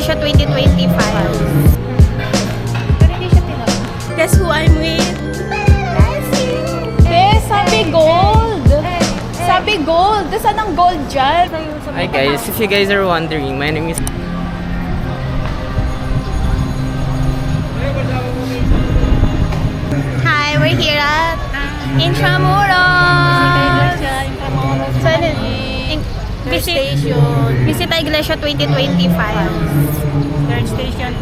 Iglesia 2025. Pero hindi siya tinapos. Guess who I'm with? Yes, sabi gold! Sabi gold! Saan ang gold dyan? Hi guys, if you guys are wondering, my name is... Hi, we're here at Intramuros. Visit Iglesia 2025. Third station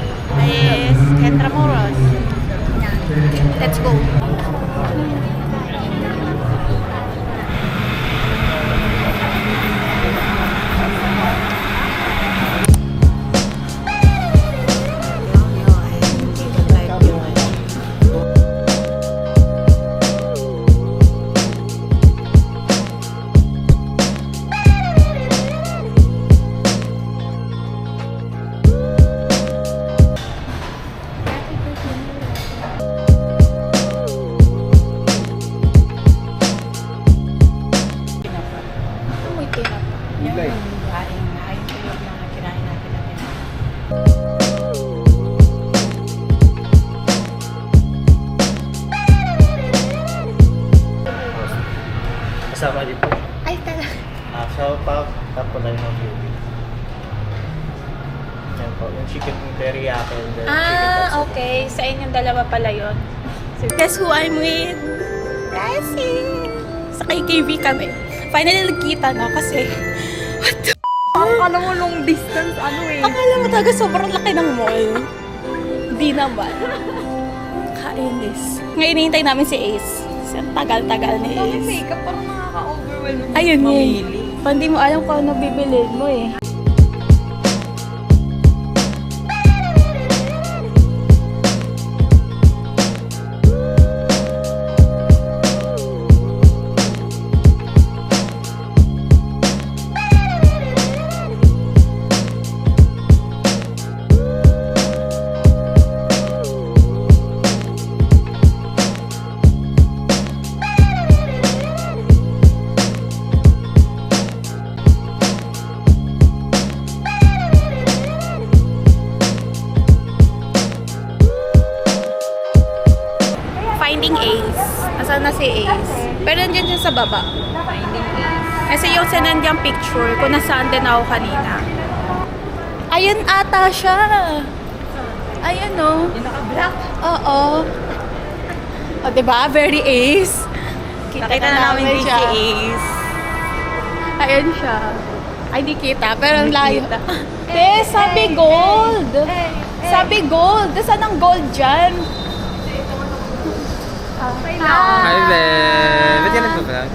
is Intramuros. Let's go. May tinapos. Ayun tuyo lang na kinain natin natin. Kasama din po. Ay, talaga. So, tapos na yung beauty. Yan po, yung chicken teriyaki and then chicken katsu. Okay. Sa inyong dalawa pala yun. Guess who I'm with? Cassie! Sa KKV kami. Finally, nagkita na kasi Akala mo long distance, akala mo talaga sobrang laki ng mall. Di naman. Kainis. Ngayon, hinihintay namin si Ace. Sa tagal-tagal ni Ace. makeup parang nakaka-overwhelm. Ayun eh. Hindi mo alam kung ano bibilin mo eh. Finding Ace. Asan na si Ace? Pero nandiyan siya sa baba. Kasi yung sinend niyang picture kung nasaan din ako kanina. Ayun ata siya. Ayun no. Yung naka-black. Oo. O diba? Very Ace. Nakita na namin din si siya. Ace. Ayun siya. Ay, di kita. Pero ang layo. Sabi gold. Sabi gold. Saan ang gold dyan? Hi there! Ba't ka nagpa-vlog?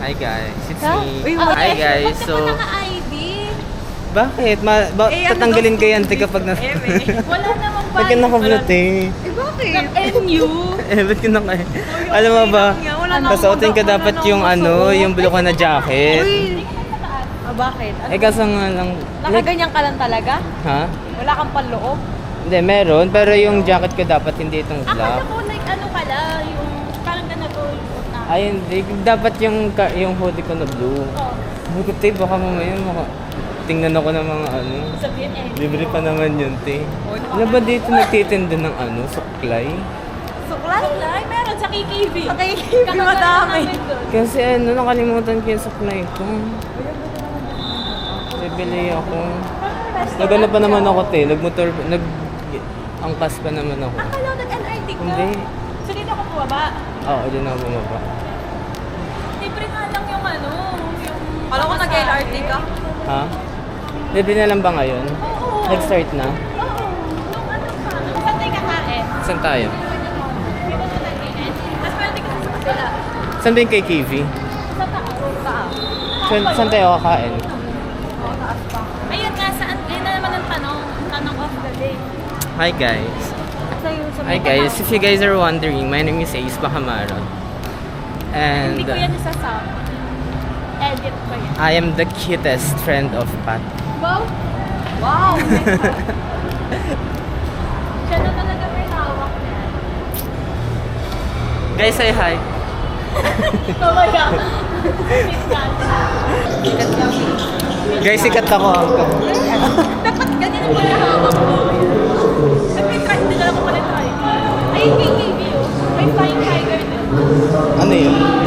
Hi guys, it's me. Hi guys, so... Naka-ID. Bakit? Tatanggalin ko yan kapag na... Wala namang Ba't ka naka-vlog eh? NU. Ba't ka naka... Alam mo ba, kasuotin ka dapat yung yung blue ka na jacket. Bakit? Eh kaso nga lang... Nakaganyan ka lang talaga? Ha? Wala kang panloob? Hindi, meron. Pero yung jacket ko dapat hindi itong Akala black. ko like ano pala, yung parang ganito yung suot na. Ayun, dapat yung hoodie ko na blue. Oh, Bakit te, baka mamaya tingnan ako ng mga sabihin eh. libre pa naman yun te. Ano ba dito nagtitinda ng suklay? Suklay? Meron sa KKV. Sa KKV, madami. Kasi nakalimutan ko yung suklay ko. Bibili ako. Nagano pa naman ako te, angkas pa naman ako. Akala ko nag-LRT ka. Hindi. So dito ako bumaba. Oo, dyan ako bumaba. Libre nga lang yung yung... Alam ko nag-LRT ka? Ha? Libre na lang ba ngayon? Oo. Nag-start na? Oo. Nung ano pa. Saan tayo kakain? Saan tayo? Dito na nag-in. Tapos pwede ka sa kabila. Saan ba yung KKV? Sa taas. Saan tayo kakain? Ayun nga, saan? Ayun na naman ang tanong. Tanong of the day. Hi guys. Hi guys, if you guys are wondering, my name is Ace Bacamaron. And Hindi ko yan isasama. Edit ko yan. I am the cutest friend of Pat. Wow! Wow! Siya na talaga may hawak na yan. Guys, say hi. Mamaya. Guys, sikat ako. Dapat ganyan ang pala Ay, KKV oh. May flying tiger din. Ano yun?